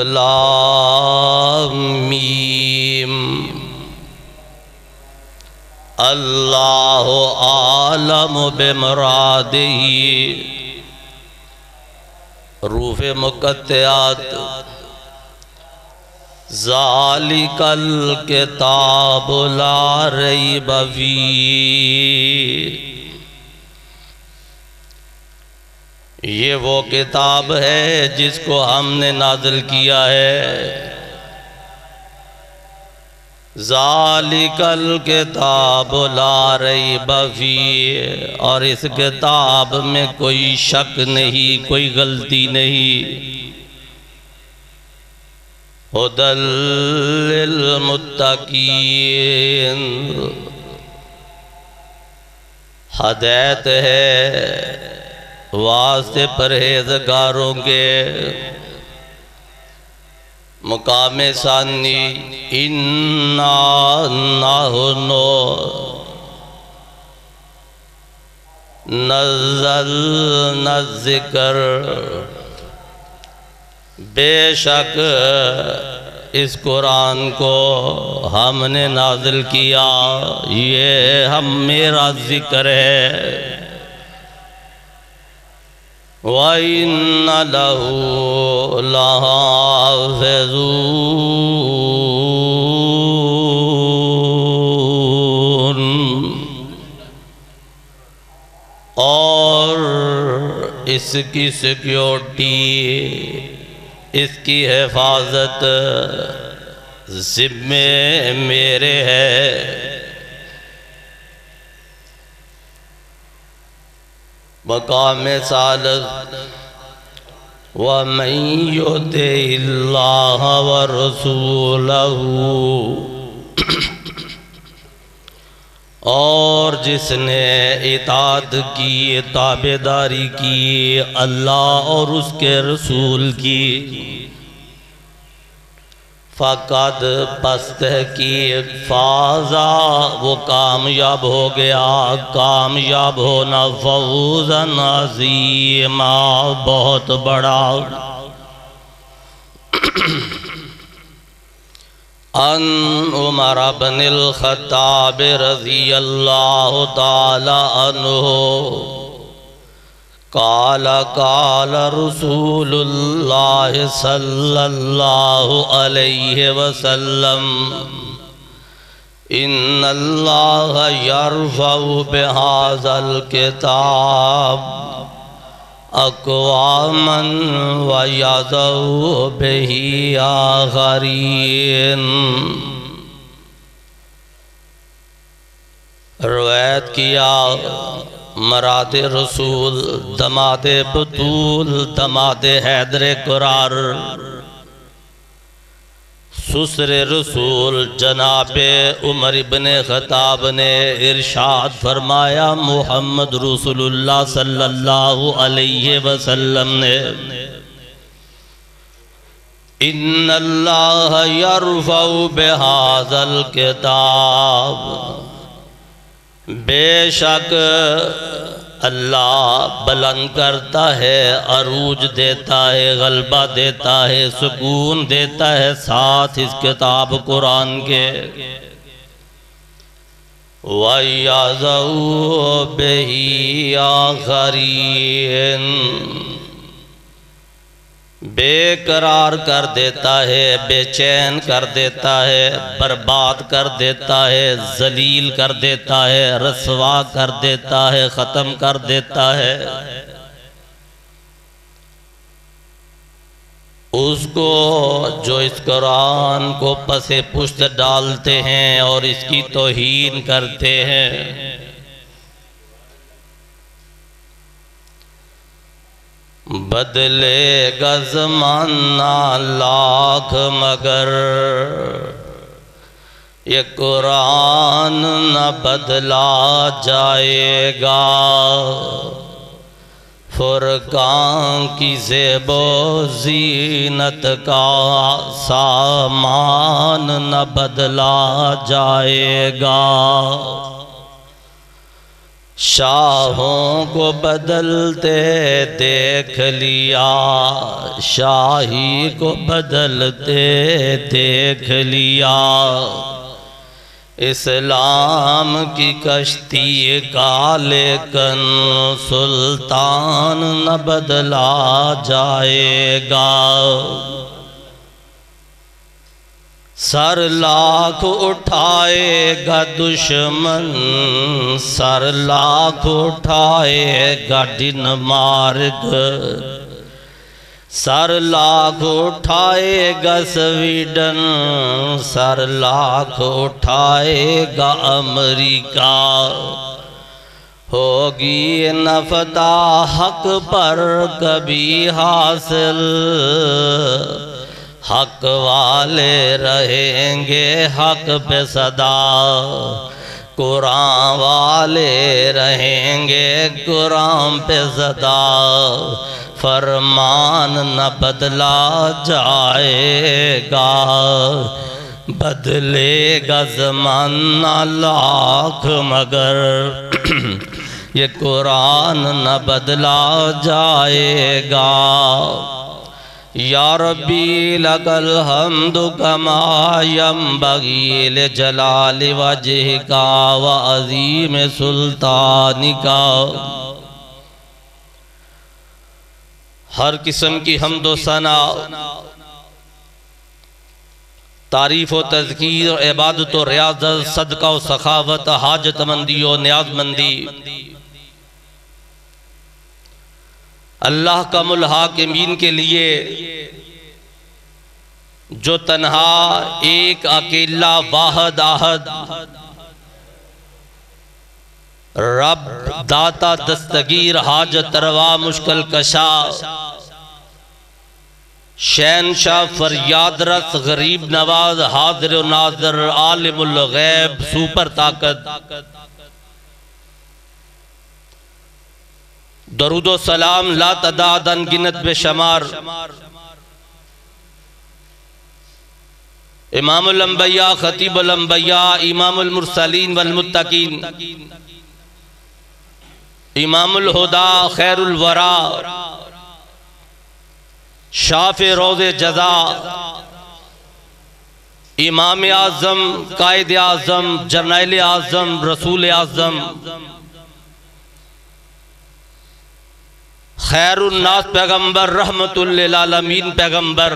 لام میم اللہ عالم بمرادہ حروف مقطعات ذالک الکتاب لا ریب فیہ یہ وہ کتاب ہے جس کو ہم نے نازل کیا ہے ذالک الکتاب لا ریب فیہ اور اس کتاب میں کوئی شک نہیں کوئی غلطی نہیں ھدی للمتقین ہدایت ہے واسطے پرہیزگاروں کے مقام ثانی اِنَّا نَحْنُ نَزَّلْنَا الذِّکْرَ بے شک اس قرآن کو ہم نے نازل کیا یہ میرا ذکر ہے وَإِنَّ لَهُ لَحَافِظُونَ اور اس کی سیکیورٹی اس کی حفاظت ذمے میرے ہے مقام ثالث وَمَن يُطِعِ اللَّهَ وَرَسُولَهُ اور جس نے اطاعت کی تابعداری کی اللہ اور اس کے رسول کی فقد پس تحقیق فازا وہ کامیاب ہو گیا کامیاب ہونا فوزا عظیما بہت بڑا ان عمر بن الخطاب رضی اللہ تعالی عنہ قال قال رسول اللہ صلی اللہ علیہ وسلم ان اللہ یرفع بہذا الکتاب اقواما ویضع بہ آخرین روایت کیا مراد رسول دماد بطول دماد حیدر قرار سسر رسول جناب عمر بن خطاب نے ارشاد فرمایا محمد رسول اللہ صلی اللہ علیہ وسلم نے ان اللہ یرفع بہذا الکتاب بے شک اللہ بلند کرتا ہے عروج دیتا ہے غلبہ دیتا ہے سکون دیتا ہے ساتھ اس کتاب قرآن کے وَيَضَعُ بِهِ آخَرِينَ بے قرار کر دیتا ہے بے چین کر دیتا ہے برباد کر دیتا ہے ذلیل کر دیتا ہے رسوا کر دیتا ہے ختم کر دیتا ہے اس کو جو اس قرآن کو پس پشت ڈالتے ہیں اور اس کی توہین کرتے ہیں بدلے گا زمانہ لاکھ مگر یہ قرآن نہ بدلا جائے گا فرقان کی زیب و زینت کا سامان نہ بدلا جائے گا شاہوں کو بدلتے دیکھ لیا، شاہی کو بدلتے دیکھ لیا، اسلام کی کشتی کا لیکن سلطان نہ بدلا جائے گا۔ سر لاکھ اٹھائے گا دشمن، سر لاکھ اٹھائے گا ڈن مارگ، سر لاکھ اٹھائے گا سویڈن، سر لاکھ اٹھائے گا امریکہ، ہوگی نہ فتح حق پر کبھی حاصل، حق والے رہیں گے حق پہ صدا، قرآن والے رہیں گے قرآن پہ صدا، فرمان نہ بدلا جائے گا، بدلے گا زمانہ لاکھ مگر یہ قرآن نہ بدلا جائے گا۔ یا ربی لک الحمد کما ینبغی لجلال وجہک وعظیم سلطانک۔ ہر قسم کی حمد و ثنا، تعریف و تذکیر، عبادت و ریاضت، صدقہ و سخاوت، حاجت مندی و نیاز مندی اللہ کا الحاکمین کے لیے، جو تنہا ایک اکیلا واحد احد رب داتا دستگیر حاجت روا مشکل کشا، شہنشاہ فریاد رس غریب نواز حاضر و ناظر عالم الغیب سوپر طاقت، درود و سلام لا تعداد انگنت بے شمار امام الانبیاء خطیب الانبیاء امام المرسلین والمتقین امام الہدا خیر الورا شاف روز جزا امام اعظم قائد اعظم جرنیل اعظم رسول اعظم خیر الناس پیغمبر رحمت للعالمین پیغمبر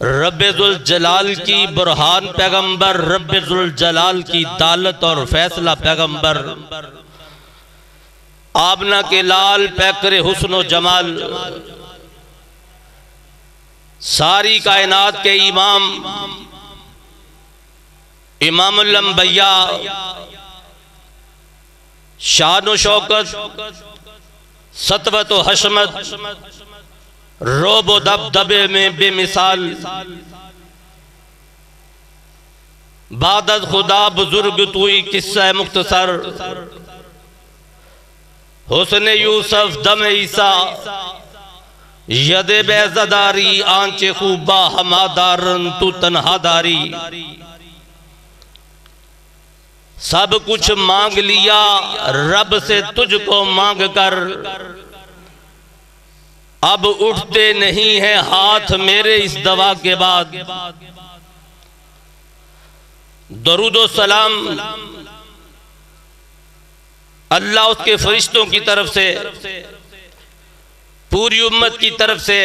رب ذوالجلال کی برہان پیغمبر رب ذوالجلال کی دالت اور فیصلہ پیغمبر آبنا کے لال پیکر حسن و جمال ساری کائنات کے امام امام الانبیاء شان و شوکت سطوت و حشمت روب و دبدبے میں بے مثال بعد از خدا بزرگ توئی قصہ مختصر حسن یوسف دم عیسیٰ ید بیزداری آنچ خوبہ ہمادارن تو تنہا داری سب کچھ مانگ لیا رب سے تجھ کو مانگ کر اب اٹھتے نہیں ہیں ہاتھ میرے اس دعا کے بعد درود و سلام اللہ اس کے فرشتوں کی طرف سے پوری امت کی طرف سے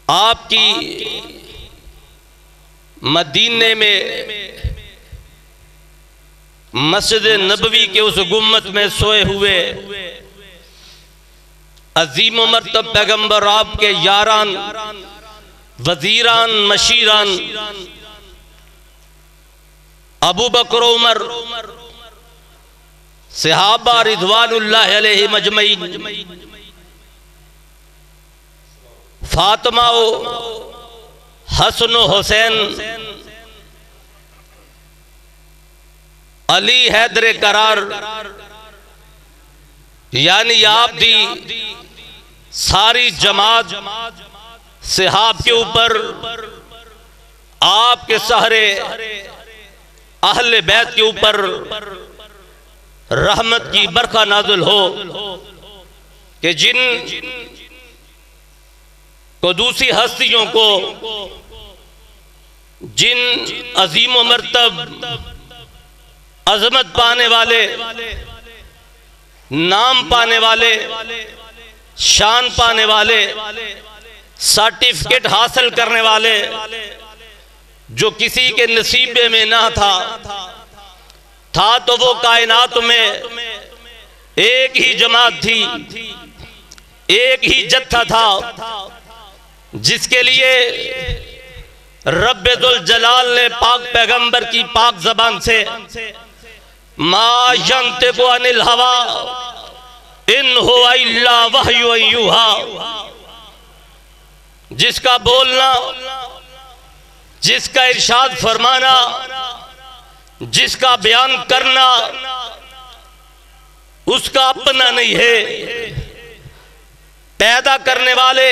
آپ کی مدینے میں مسجد نبوی کے اس گمت میں سوئے ہوئے عظیم و مرتب پیغمبر آپ کے یاران وزیران مشیران ابو بکر و عمر صحابہ رضوان اللہ علیہ مجمعین فاطمہ و حسن و حسین علی حیدر قرار یعنی آپ دی ساری جماعت صحاب کے اوپر آپ کے سہرے اہل بیت کے اوپر رحمت کی برکھا نازل ہو کہ جن قدوسی ہستیوں کو، جن عظیم و مرتب عظمت پانے والے، نام پانے والے، شان پانے والے، سرٹیفکیٹ حاصل کرنے والے، جو کسی کے نصیبے میں نہ تھا تو وہ کائنات میں ایک ہی جماعت تھی، ایک ہی جتھا تھا، جس کے لیے رب ذوالجلال نے پاک پیغمبر کی پاک زبان سے ما ینطق عن الہوی ان هو الا وحی یوحی، جس کا بولنا، جس کا ارشاد فرمانا، جس کا بیان کرنا اس کا اپنا نہیں ہے، پیدا کرنے والے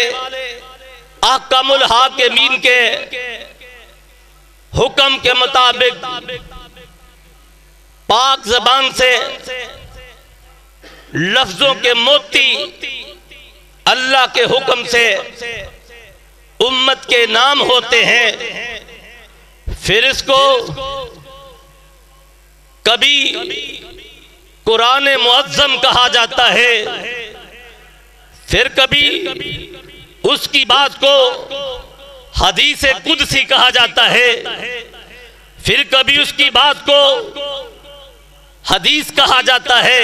احکم الحاکمین کے حکم کے مطابق پاک زبان سے لفظوں کے موتی اللہ کے حکم سے امت کے نام ہوتے ہیں۔ پھر اس کو کبھی قرآن معظم کہا جاتا ہے، پھر کبھی اس کی بات کو حدیث قدسی کہا جاتا ہے، پھر کبھی اس کی بات کو حدیث کہا جاتا ہے،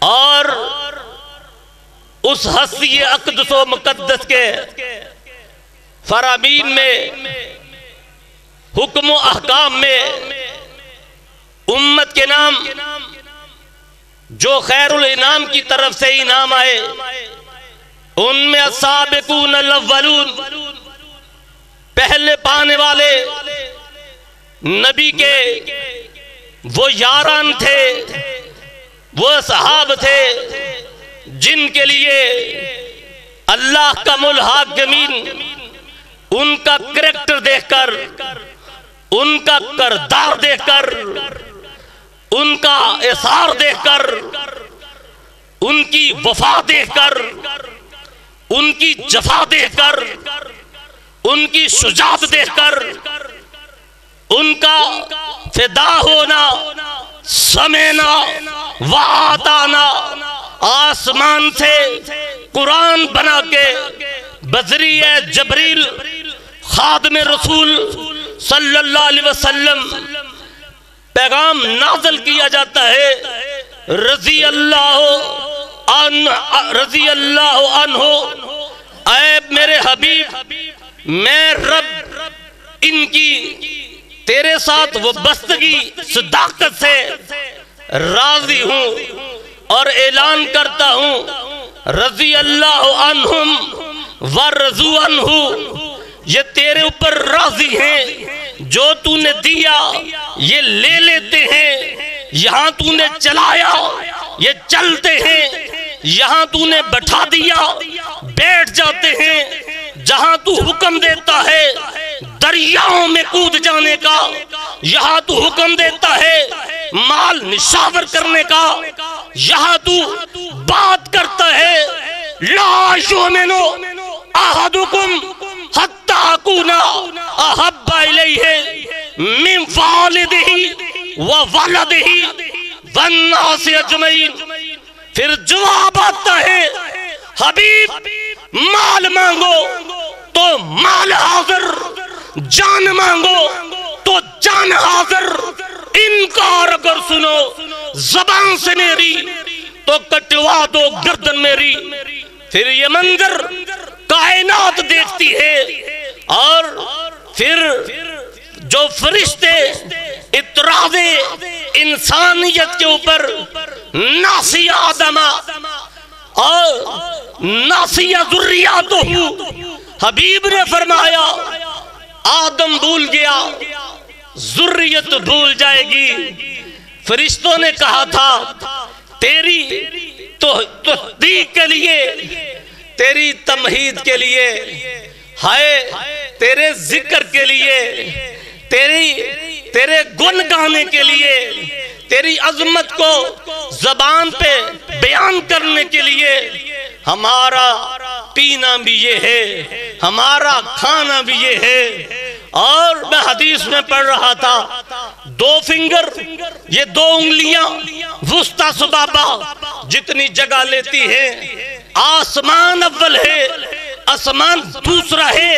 اور اس ہستی اقدس و مقدس کے فرامین میں، حکم و احکام میں امت کے نام جو خیر الانام کی طرف سے انعام آئے، ان میں السابقون الاولون پہلے پانے والے نبی کے وہ یاران تھے، وہ اصحاب تھے جن کے لیے اللہ کا الحاکمین ان کا کریکٹر دیکھ کر، ان کا کردار دیکھ کر، ان کا اثار دیکھ کر، ان کی وفا دیکھ کر، ان کی جفا دیکھ کر، ان کی شجاعت دیکھ کر، ان کا فدا ہونا، سمینا وآتانا، آسمان سے قرآن بنا کے بذریعہ جبریل خادم رسول صلی اللہ علیہ وسلم پیغام نازل کیا جاتا ہے۔ رضی اللہ عنہ، اے میرے حبیب، میں رب ان کی تیرے ساتھ وابستگی صداقت سے راضی ہوں اور اعلان کرتا ہوں، رضی اللہ عنہم ورضوا عنہ، یہ تیرے اوپر راضی ہیں، جو تو نے دیا یہ لے لیتے ہیں، یہاں تو نے چلایا یہ چلتے ہیں، یہاں تو نے بٹھا دیا بیٹھ جاتے ہیں، جہاں تو حکم دیتا ہے دریاؤں میں کود جانے کا، یہاں تو حکم دیتا ہے مال نشاور کرنے کا، یہاں تو بات کرتا ہے لا یؤمن احدکم حتی اکون احب الیہ من والدہ وولدہ والناس اجمعین۔ پھر جواب آتا ہے حبیب مال مانگو تو مال حاضر، جان مانگو تو جان حاضر، انکار اگر سنو زبان سے میری تو کٹوا دو گردن میری۔ پھر یہ منظر کائنات دیکھتی ہے، اور پھر جو فرشتے اعتراض انسانیت کے اوپر ناسی آدم اور ناسی ذریاتہ، حبیب نے فرمایا آدم بھول گیا ذریت بھول جائے گی۔ فرشتوں نے کہا تھا تیری تصدیق کے لیے، تیری تمہید کے لیے، ہائے تیرے ذکر کے لیے، تیرے گن گانے کے لیے، تیری عظمت کو زبان پہ بیان کرنے کے لیے ہمارا پینا بھی یہ ہے، ہمارا کھانا بھی یہ ہے۔ اور میں حدیث میں پڑھ رہا تھا، 2 فنگر، یہ 2 انگلیاں وسطی سبابہ جتنی جگہ لیتی ہیں۔ آسمان اول ہے، آسمان دوسرا ہے،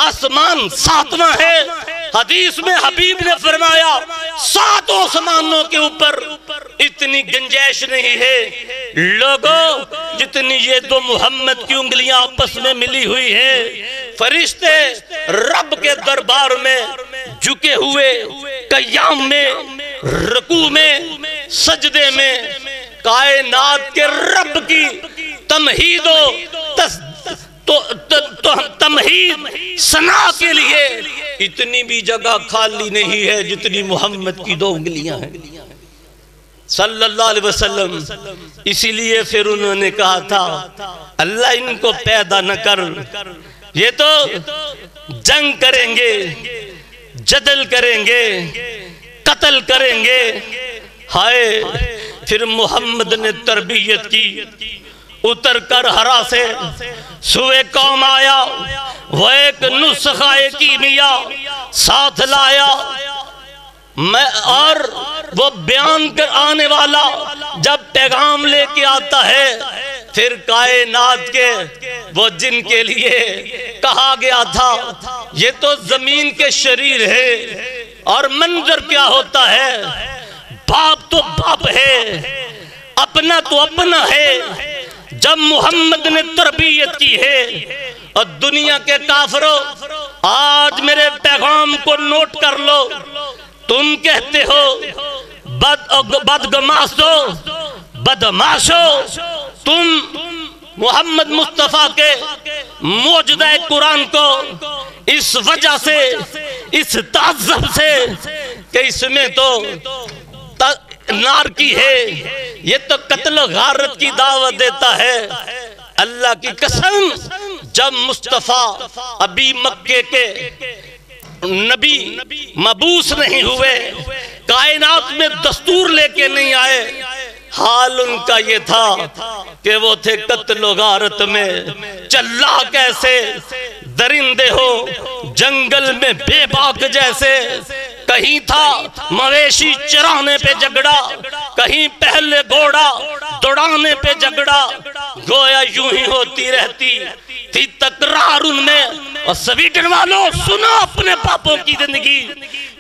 آسمان 7واں ہے۔ حدیث میں حبیب نے فرمایا 7 آسمانوں کے اوپر اتنی گنجائش نہیں ہے لوگوں جتنی یہ 2 محمد کی انگلیاں آپس میں ملی ہوئی ہیں۔ فرشتے رب کے دربار میں جھکے ہوئے، قیام میں، رکوع میں، سجدے میں، کائنات کے رب کی تمہید تمہید ثنا کے لیے اتنی بھی جگہ خالی نہیں ہے جتنی محمد کی 2 انگلیاں ہیں صلی اللہ علیہ وسلم۔ اسی لیے پھر انہوں نے کہا تھا اللہ ان کو پیدا نہ کر، یہ تو جنگ کریں گے، جدل کریں گے، قتل کریں گے۔ ہائے پھر محمد نے تربیت کی، اتر کر ہرا سے سوئے قوم آیا، وہ ایک نسخہ کیمیا ساتھ لایا، اور وہ بیان کر آنے والا جب پیغام لے کے آتا ہے پھر کائنات کے وہ جن کے لیے کہا گیا تھا یہ تو زمین کے شریر ہے، اور منظر کیا ہوتا ہے، باپ تو باپ ہے، اپنا تو اپنا ہے۔ جب محمد نے تربیت کی ہے، اور دنیا کے کافروں آج میرے پیغام کو نوٹ کر لو، تم کہتے ہو بدگماشو، بدماشو، تم محمد مصطفیٰ کے موجودہ قرآن کو اس وجہ سے، اس تعذب سے کہ اس میں تو نار کی ہے، یہ تو قتل و غارت کی دعوت دیتا ہے۔ اللہ کی قسم جب مصطفیٰ ابھی مکے کے نبی مبعوث نہیں ہوئے، کائنات میں دستور لے کے نہیں آئے، حال ان کا یہ تھا کہ وہ تھے قتل و غارت میں، چلا کیسے درندے ہو جنگل میں بے باک جیسے، کہیں تھا مویشی چرانے پہ جھگڑا، کہیں پہلے گھوڑا دوڑانے پہ جھگڑا، گویا یوں ہی ہوتی رہتی تھی تکرار ان میں۔ اور سویڈن والوں سنو اپنے پاپوں کی زندگی،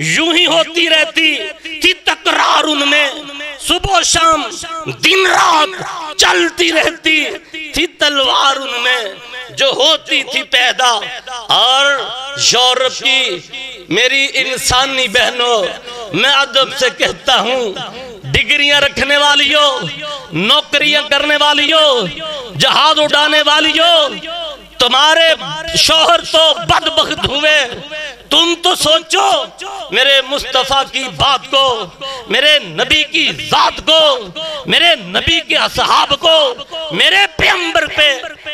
یوں ہی ہوتی رہتی تھی تکرار ان میں، صبح و شام دن رات چلتی رہتی تھی تلوار ان میں جو ہوتی تھی پیدا۔ اور یورپ کی میری انسانی بہنوں، میں ادب سے کہتا ہوں، ڈگریاں رکھنے والیوں، نوکریاں کرنے والیوں، جہاز اڑانے والیوں، تمہارے شوہر تو بدبخت ہوئے، تم تو سوچو میرے مصطفیٰ کی بات کو، میرے نبی کی ذات کو، میرے نبی کے اصحاب کو، میرے پیغمبر پہ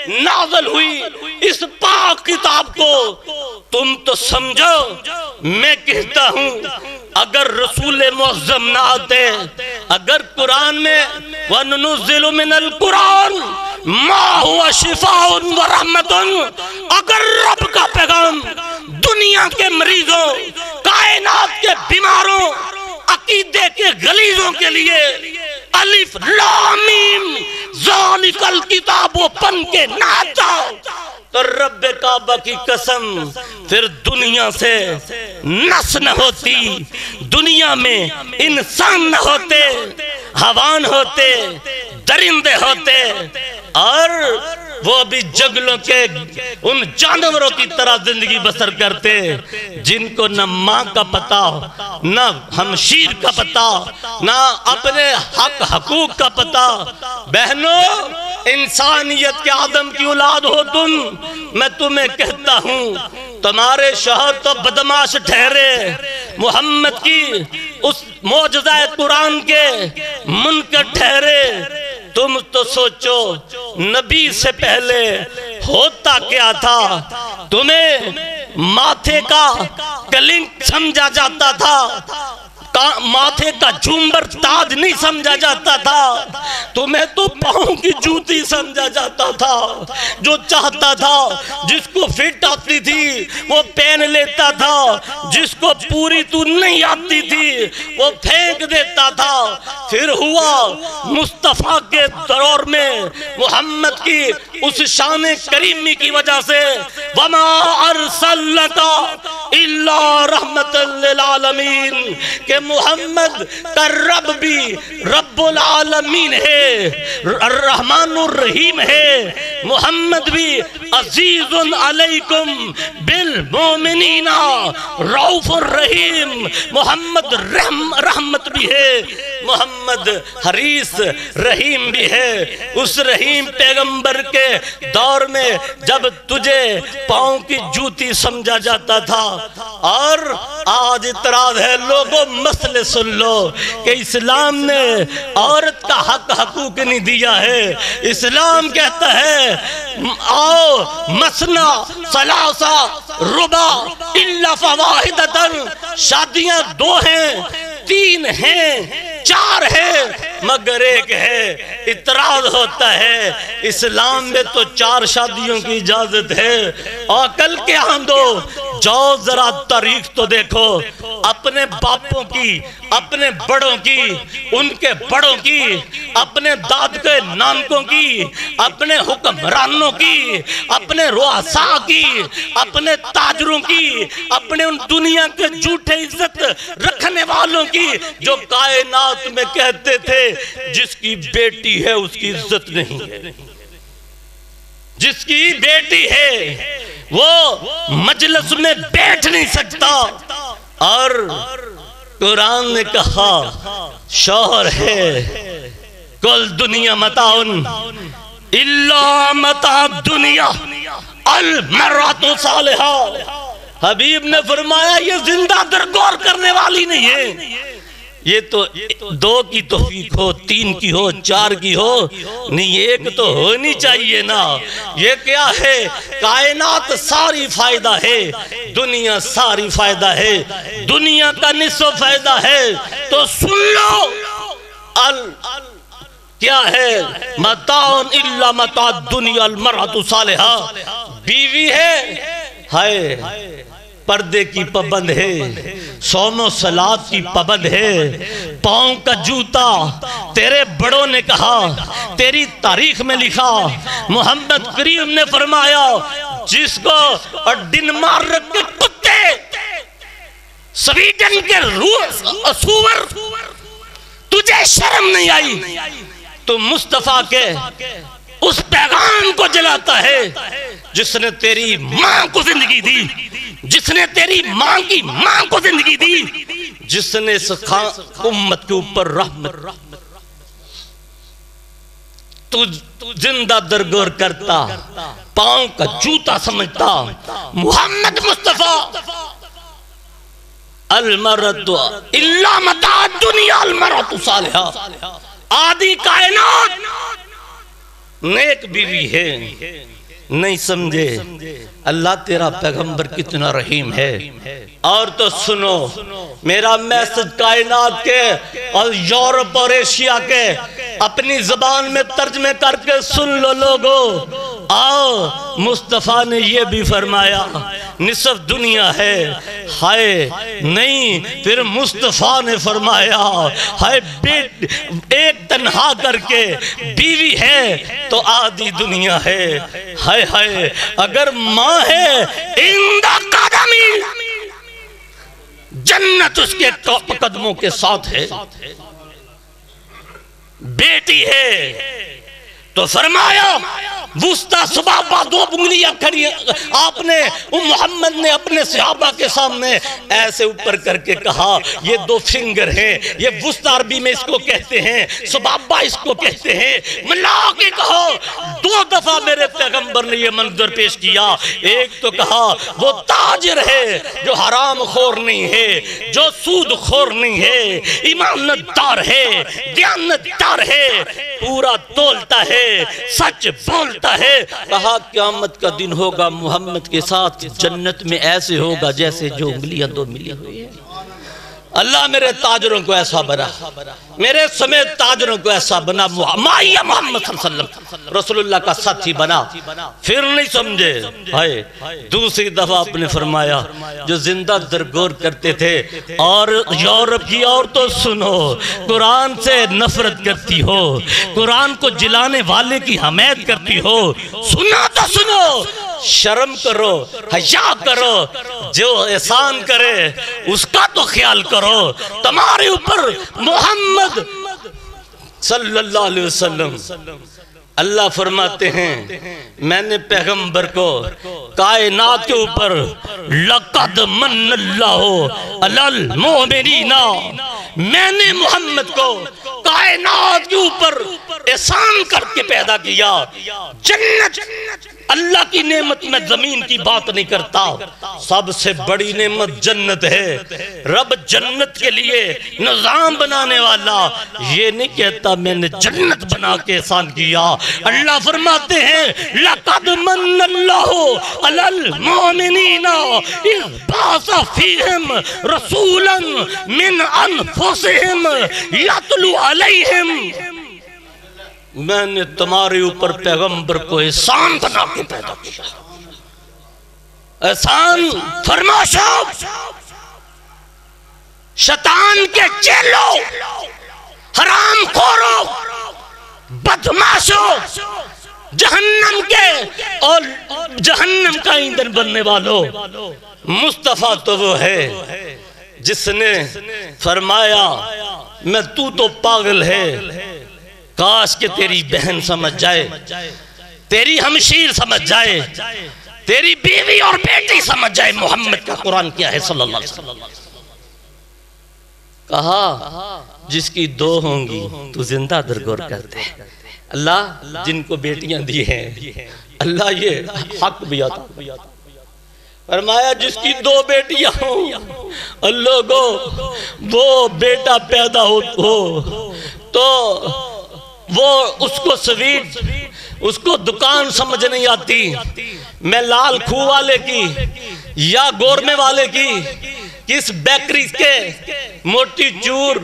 نازل ہوئی اس پاک کتاب کو تم تو سمجھو۔ میں کہتا ہوں اگر رسول معظم نہ آتے، اگر قرآن میں وَنُنَزِّلُ مِنَ الْقُرْآنِ مَا هُوَ شِفَاءٌ وَرَحْمَةٌ، اگر رب کا پیغام دنیا کے مریضوں، کائنات کے بیماروں، عقیدے کے غلیظوں کے لیے الف لام میم ذالک الکتاب پن کے نہ جاؤ تو رب کعبہ کی قسم پھر دنیا سے نس نہ ہوتی، دنیا میں انسان نہ ہوتے، حیوان ہوتے، درندے ہوتے، اور وہ بھی جنگلوں کے ان جانوروں کی طرح زندگی بسر کرتے جن کو نہ ماں کا پتہ، نہ ہمشیر کا پتہ، نہ اپنے حق حقوق کا پتہ۔ بہنوں، انسانیت کے آدم کی اولاد ہو تم، میں تمہیں کہتا ہوں تمہارے شوہر تو بدماش ٹھہرے، محمد کی اس معجزہ قرآن کے منکر ٹھہرے، تم تو سوچو نبی سے پہلے ہوتا کیا تھا، تمہیں ماتھے کا کلنک سمجھا جاتا تھا، ماتھے کا جھومر تاج نہیں سمجھا جاتا تھا، تمہیں تو پاؤں کی جوتی سمجھا جاتا تھا۔ جو چاہتا تھا، جس کو فٹ آتی تھی وہ پہن لیتا تھا، جس کو پوری تو نہیں آتی تھی وہ پھینک دیتا تھا۔ پھر ہوا مصطفیٰ کے دور میں محمد کی اس شان کریمی کی وجہ سے وَمَا أَرْسَلْنَكَ إِلَّا رَحْمَةً لِلْعَالَمِينَ کہ محمد کا رب بھی رب العالمین ہے، الرحمن الرحیم ہے۔ محمد بھی عزیز علیکم بالمومنین رؤوف الرحیم، محمد رحمت بھی ہے، محمد حریص رحیم بھی ہے۔ اس رحیم پیغمبر کے دور میں جب تجھے پاؤں کی جوتی سمجھا جاتا تھا، اور آج اعتراض ہے، لوگوں مسئلے سن لو کہ اسلام نے عورت کا حقوق نہیں دیا ہے۔ اسلام کہتا ہے آؤ مثنا ثلاثہ رباع الا فواحدۃ، شادیاں 2 ہیں، 3 ہیں، 4 ہیں مگر ایک ہے۔ اعتراض ہوتا ہے اسلام میں تو 4 شادیوں کی اجازت ہے۔ عقل کے آندھو جاؤ ذرا تاریخ تو دیکھو، اپنے باپوں کی، اپنے بڑوں کی، ان کے بڑوں کی، اپنے داد کے نانکوں کی، اپنے حکمرانوں کی، اپنے رؤساء کی، اپنے تاجروں کی، اپنے ان دنیا کے جھوٹے عزت رکھنے والوں کی، جو کائنات میں کہتے تھے جس کی بیٹی ہے اس کی عزت نہیں ہے، جس کی بیٹی ہے وہ مجلس میں بیٹھ نہیں سکتا۔ اور قرآن نے کہا شوہر ہے کل دنیا متاعن الا متاع الدنیا المرأۃ صالحہ۔ حبیب نے فرمایا یہ زندہ در غور کرنے والی نہیں ہے، یہ تو 2 کی توفیق ہو، 3 کی ہو، 4 کی ہو، نہیں 1 تو ہونی چاہیے نا۔ یہ کیا ہے؟ کائنات ساری فائدہ ہے، دنیا ساری فائدہ ہے، دنیا کا نصف فائدہ ہے۔ تو سن لو کیا ہے؟ متاع الا متاع الدنیا المرأۃ صالحہ، بیوی ہے ہائے پردے کی پابند ہے، صوم و صلات کی پابند ہے، پاؤں کا جوتا تیرے بڑوں نے کہا، تیری تاریخ میں لکھا، محمد کریم نے فرمایا جس کو اور ڈنمارک کے کتے، سویڈن کے سور، تجھے شرم نہیں آئی تو مصطفیٰ کے اس پیغام کو جلاتا ہے جس نے تیری ماں کو زندگی دی، جس نے تیری ماں کی ماں کو زندگی دی، جس نے اس امت کے اوپر رحمت۔ تو زندہ درگور کرتا، پاؤں کا جوتا سمجھتا، محمد مصطفیٰ المرأۃ الا متاع الدنیا المرأۃ صالحہ، آدھی کائنات نیک بیوی ہے، نہیں سمجھے اللہ تیرا پیغمبر کتنا رحیم ہے۔ اور تو سنو میرا میسج کائنات کے اور یورپ اور ایشیا کے اپنی زبان میں ترجمے کر کے سن لو لوگو۔ آؤ مصطفیٰ نے یہ بھی فرمایا نصف دنیا ہے، ہائے نہیں، پھر مصطفیٰ نے فرمایا ہائے ایک تنہا کر کے بیوی ہے تو آدھی دنیا ہے، ہائے ہائے اگر ماں ہے اندہ قدمی جنت اس کے قدموں کے ساتھ ہے، بیٹی ہے تو فرمایا وسطی سبابہ 2 انگلیاں کھڑی، آپ نے محمد نے اپنے صحابہ کے سامنے ایسے اوپر کر کے کہا یہ 2 فنگر ہیں، یہ وسطی عربی میں اس کو کہتے ہیں، سبابہ اس کو کہتے ہیں۔ ملا کے کہو 2 دفعہ میرے پیغمبر نے یہ منظر پیش کیا، ایک تو کہا وہ تاجر ہے جو حرام خور نہیں ہے، جو سود خور نہیں ہے، ایمانت دار ہے، دیانت دار ہے، پورا تولتا ہے، سچ بولتا ڈھونڈتا ہے. کہا قیامت کا دن ہوگا محمد کے ساتھ جنت میں ایسے ہوگا جیسے جو انگلیاں دو ملی ہوئی ہیں. اللہ میرے تاجروں کو ایسا بنا, میرے سمیت تاجروں کو ایسا بنا. مائیہ محمد صلی اللہ علیہ وسلم رسول اللہ کا ساتھی بنا. پھر نہیں سمجھے, ہائے دوسری دفعہ آپ نے فرمایا جو زندہ درگور کرتے تھے اور یورپ کی عورتوں سنو قرآن سے نفرت کرتی ہو, قرآن کو جلانے والے کی حمایت کرتی ہو, سنا تو سنو, شرم کرو, حیا کرو, جو احسان کرے اس کا تو خیال کرو. تمہارے اوپر محمد صلی اللہ علیہ وسلم, اللہ فرماتے ہیں میں نے پیغمبر کو کائنات کے اوپر لقد من اللہ علی المؤمنین, میں نے محمد کو کائنات کے اوپر احسان کر کے پیدا کیا. جنت اللہ کی نعمت میں زمین کی بات نہیں کرتا, سب سے بڑی نعمت جنت ہے. رب جنت کے لیے نظام بنانے والا یہ نہیں کہتا میں نے جنت بنا کے احسان کیا. اللہ فرماتے ہیں لَقَدْ مَنَّ اللَّهُ عَلَى الْمُؤْمِنِينَ إِذْ بَعَثَ فِيهِمْ رَسُولًا مِنْ أَنفُسِهِمْ يَتْلُو عَلَيْهِمْ. میں نے تمہارے اوپر پیغمبر کو احسان بنا کے پیدا کیا. احسان فرماشو شیطان کے چیلو, حرام خورو, بدماشو, جہنم کے اور جہنم کا ایندھن بننے والو, مصطفیٰ تو وہ ہے جس نے فرمایا میں تو پاگل ہے, کاش کہ تیری بہن سمجھ جائے, تیری ہمشیر سمجھ جائے, تیری بیوی اور بیٹی سمجھ جائے محمد کا قرآن کیا ہے صلی اللہ علیہ وسلم. کہا جس کی دو ہوں گی تو زندہ درگور کر دے. اللہ جن کو بیٹیاں دی ہیں اللہ یہ حق بھی عطا فرمایا جس کی دو بیٹیاں ہوں اللہ کو وہ بیٹا پیدا ہو تو وہ اس کو سویٹ, اس کو دکان سمجھ نہیں آتی, میں لال کھو والے کی یا گورمے والے کی کس بیکری کے موٹی چور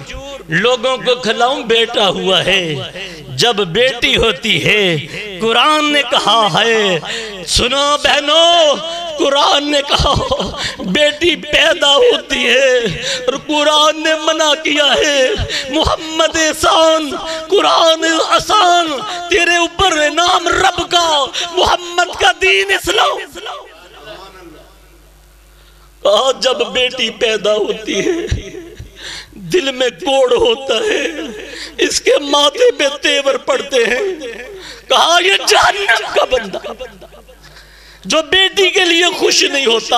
لوگوں کو کھلاؤں, بیٹا ہوا ہے. جب بیٹی ہوتی ہے قرآن نے کہا ہے, سنو بہنوں, قرآن نے کہا بیٹی پیدا ہوتی ہے اور قرآن نے منع کیا ہے. محمد احسان, قرآن آسان, تیرے اوپر نام رب کا, محمد کا دین اسلام. کہا جب بیٹی پیدا ہوتی ہے دل میں کوڑ ہوتا ہے, اس کے ماتھے پہ تیور پڑتے ہیں. کہا یہ جہنم کا بندہ جو بیٹی کے لیے خوش نہیں ہوتا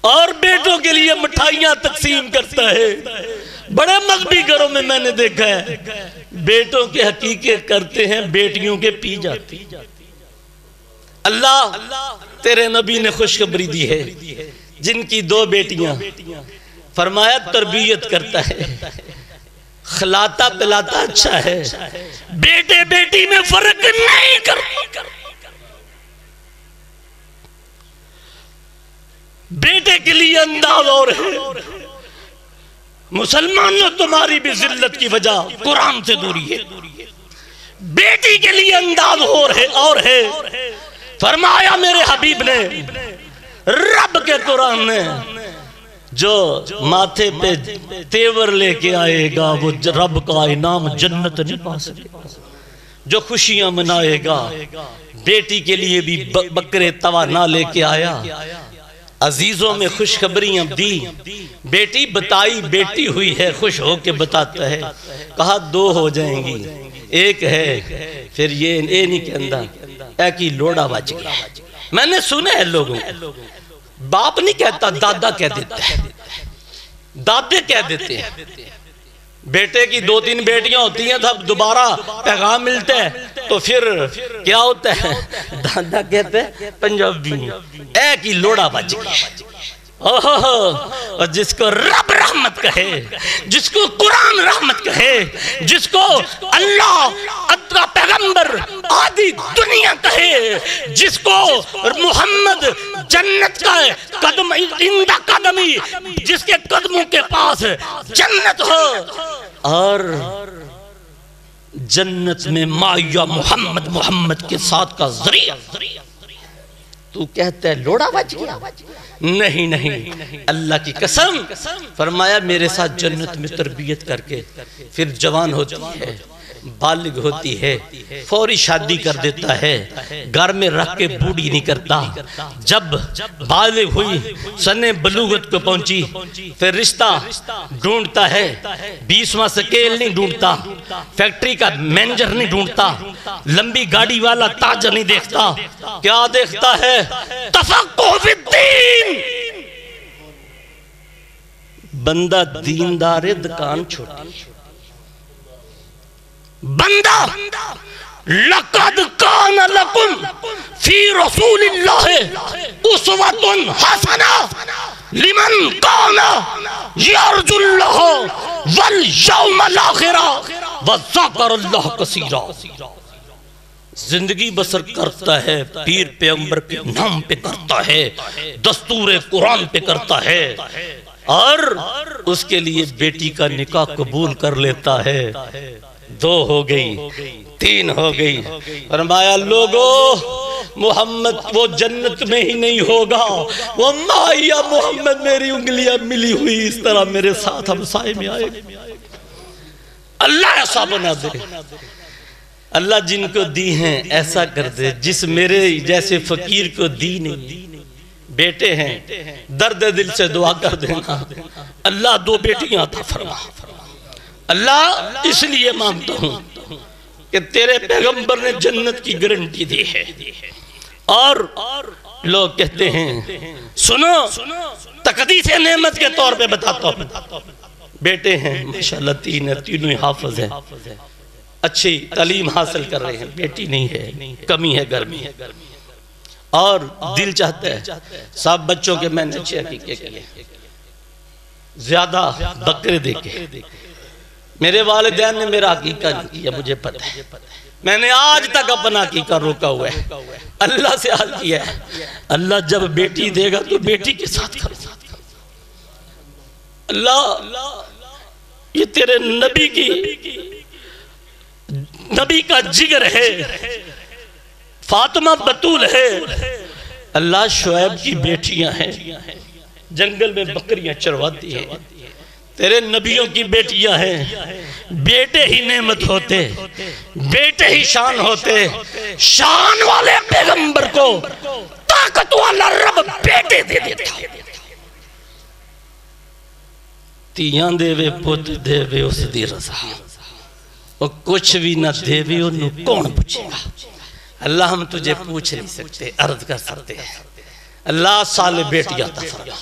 اور بیٹوں کے لیے مٹھائیاں تقسیم کرتا ہے. بڑے مذہبی گھروں میں نے دیکھا ہے بیٹوں کے حقیقے کرتے ہیں, بیٹیوں کے پی جاتی. اللہ تیرے نبی نے خوشخبری دی ہے جن کی دو بیٹیاں, فرمایا تربیت کرتا ہے, کھلاتا پلاتا اچھا ہے, بیٹے بیٹی میں فرق نہیں کرتا. بیٹے کے لیے انداز اور ہے. مسلمانوں تمہاری بھی ذلت کی وجہ قرآن سے دوری ہے, بیٹی کے لیے انداز اور ہے. فرمایا میرے حبیب نے, رب کے قرآن نے, جو ماتھے پہ تیور لے کے آئے گا وہ رب کا انعام جنت نہیں پا سکے. جو خوشیاں منائے گا, بیٹی کے لیے بھی بکرے توا نہ لے کے آیا, عزیزوں میں خوشخبریاں دی, بیٹی بتائی, بیٹی ہوئی ہے, خوش ہو کے بتاتا ہے. کہا دو ہو جائیں گی, ایک ہے, پھر یہ نہیں کہندا ایک ہی لوڑا بچ گیا. میں نے سنے ہیں لوگوں, باپ نہیں کہتا دادا کہہ دیتا ہے, دادے کہہ دیتے ہیں. بیٹے کی دو تین بیٹیاں ہوتی ہیں تب دوبارہ پیغام ملتا ہے تو پھر کیا ہوتا ہے, دادا کہتے ہیں پنجابی ایک ہی لوڑا بچ گیا. اور جس کو رب رحمت کہے, جس کو قرآن رحمت کہے, جس کو اللہ اپنا پیغمبر آدھی دنیا کہے جس کو محمد جنت کا قدم اندہ قدمی، جس کے قدموں کے پاس جنت ہو، اور جنت میں مایا محمد، محمد کے ساتھ کا ذریعہ، تو کہتا ہے لوڑا بچ گیا؟ نہیں نہیں، اللہ کی قسم، فرمایا میرے ساتھ جنت میں تربیت کر کے پھر جوان ہوتی ہے، بالغ ہوتی ہے، فوری شادی کر دیتا ہے، گھر میں رکھ کے بوڑھی نہیں کرتا، جب بالغ ہوئی، سن بلوغت کو پہنچی، پھر رشتہ ڈھونڈتا ہے، 20واں سکیل نہیں ڈھونڈتا، فیکٹری کا مینیجر نہیں ڈھونڈتا، لمبی گاڑی والا تاجر نہیں دیکھتا، کیا دیکھتا ہے؟ تفقہ فی الدین، بندہ دیندار دکان چھوٹی، بندہ لَقَدْ كَانَ لَكُمْ فِي رَسُولِ اللَّهِ أُسْوَةٌ حَسَنَةٌ لِمَنْ كَانَ يَرْجُو اللَّهَ وَالْيَوْمَ الْآخِرَ وَذَكَرَ اللَّهَ كَثِيرًا۔ زندگی بسر کرتا ہے، پیر پیغمبر کے نام پہ کرتا ہے، دستور قرآن پہ کرتا ہے، اور اس کے لیے بیٹی کا نکاح قبول کر لیتا ہے، 2 ہو گئی، 3 ہو گئی، فرمایا لوگو محمد وہ جنت میں ہی نہیں ہوگا، وہ مایا محمد میری انگلیاں ملی ہوئی اس طرح میرے ساتھ ہمسائے میں آئے گا۔ اللہ ایسا بنا دے، اللہ جن کو دی ہیں ایسا کر دے، جس میرے جیسے فقیر کو دی نہیں۔ بیٹے ہیں، درد دل سے دعا کر دینا، اللہ 2 بیٹیاں عطا فرما۔ اللہ اس لیے مانتا ہوں کہ تیرے پیغمبر نے جنت کی گارنٹی دی ہے، اور لوگ کہتے ہیں سنو تقدیس نعمت کے طور پہ بتاتا ہوں، بیٹے ہیں ماشاءاللہ 3 ہیں، تینوں ہی حافظ ہیں، اچھی تعلیم حاصل کر رہے ہیں، بیٹی نہیں ہے، کمی ہے گھر میں، اور دل چاہتا ہے سب بچوں کے میں نے اچھے عقیقے کیے، زیادہ بکرے دے کے۔ میرے والدین نے میرا عقیقہ نہیں کیا، مجھے پتہ ہے، میں نے آج تک اپنا عقیقہ روکا ہوا ہے، اللہ سے حال کیا ہے، اللہ جب بیٹی دے گا تو بیٹی کے ساتھ کرو، اللہ یہ تیرے نبی کا جگر ہے، فاطمہ بطول ہے، اللہ شعیب کی بیٹیاں ہیں، جنگل میں بکریاں چرواتی ہیں، تیرے نبیوں کی بیٹیاں ہیں، بیٹے ہی نعمت ہوتے، بیٹے ہی شان ہوتے، شان والے پیغمبر کو طاقت والا رب بیٹے دے دیتا، تیاں دے وے پت دے وے اس دی رضا، وہ کچھ بھی نہ دے وے انہوں کون پوچھے گا؟ اللہ ہم تجھے پوچھ نہیں سکتے، عرض کر سکتے ہیں، اللہ سال بیٹی عطا فرما۔